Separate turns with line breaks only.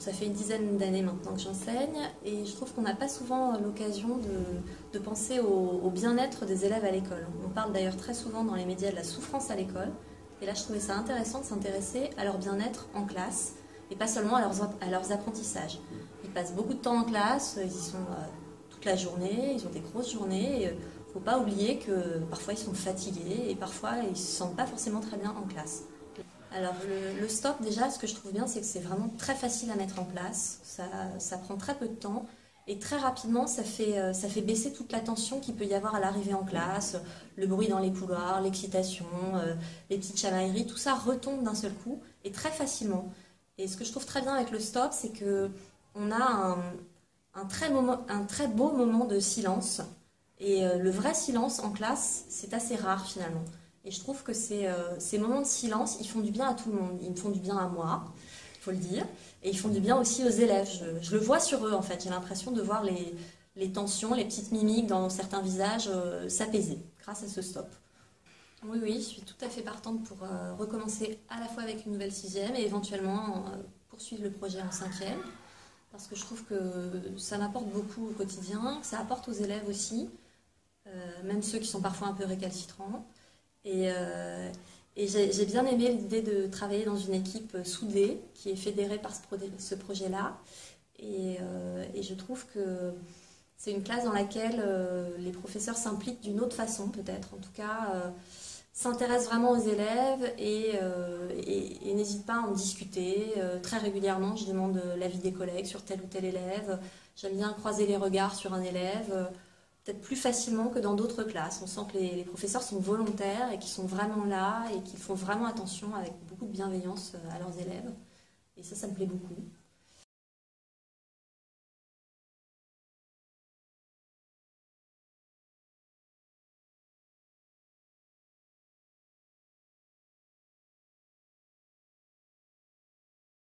ça fait une dizaine d'années maintenant que j'enseigne et je trouve qu'on n'a pas souvent l'occasion de penser au bien-être des élèves à l'école. On parle d'ailleurs très souvent dans les médias de la souffrance à l'école et là je trouvais ça intéressant de s'intéresser à leur bien-être en classe et pas seulement à leurs apprentissages. Ils passent beaucoup de temps en classe, ils y sont toute la journée, ils ont des grosses journées. Il ne faut pas oublier que parfois ils sont fatigués et parfois ils ne se sentent pas forcément très bien en classe. Alors le stop déjà, ce que je trouve bien, c'est que c'est vraiment très facile à mettre en place, ça prend très peu de temps et très rapidement ça fait baisser toute la tension qu'il peut y avoir à l'arrivée en classe, le bruit dans les couloirs, l'excitation, les petites chamailleries, tout ça retombe d'un seul coup et très facilement. Et ce que je trouve très bien avec le stop, c'est qu'on a un très beau moment de silence et le vrai silence en classe, c'est assez rare finalement. Et je trouve que ces moments de silence, ils font du bien à tout le monde. Ils me font du bien à moi, il faut le dire. Et ils font du bien aussi aux élèves. Je le vois sur eux, en fait. J'ai l'impression de voir les tensions, les petites mimiques dans certains visages s'apaiser grâce à ce stop. Oui, oui, je suis tout à fait partante pour recommencer à la fois avec une nouvelle sixième et éventuellement poursuivre le projet en cinquième. Parce que je trouve que ça m'apporte beaucoup au quotidien, que ça apporte aux élèves aussi, même ceux qui sont parfois un peu récalcitrants. Et j'ai bien aimé l'idée de travailler dans une équipe soudée qui est fédérée par ce projet-là. Et je trouve que c'est une classe dans laquelle les professeurs s'impliquent d'une autre façon peut-être. En tout cas, s'intéressent vraiment aux élèves et n'hésitent pas à en discuter. Très régulièrement, je demande l'avis des collègues sur tel ou tel élève. J'aime bien croiser les regards sur un élève. Peut-être plus facilement que dans d'autres classes. On sent que les professeurs sont volontaires et qu'ils sont vraiment là et qu'ils font vraiment attention avec beaucoup de bienveillance à leurs élèves. Et ça me plaît beaucoup.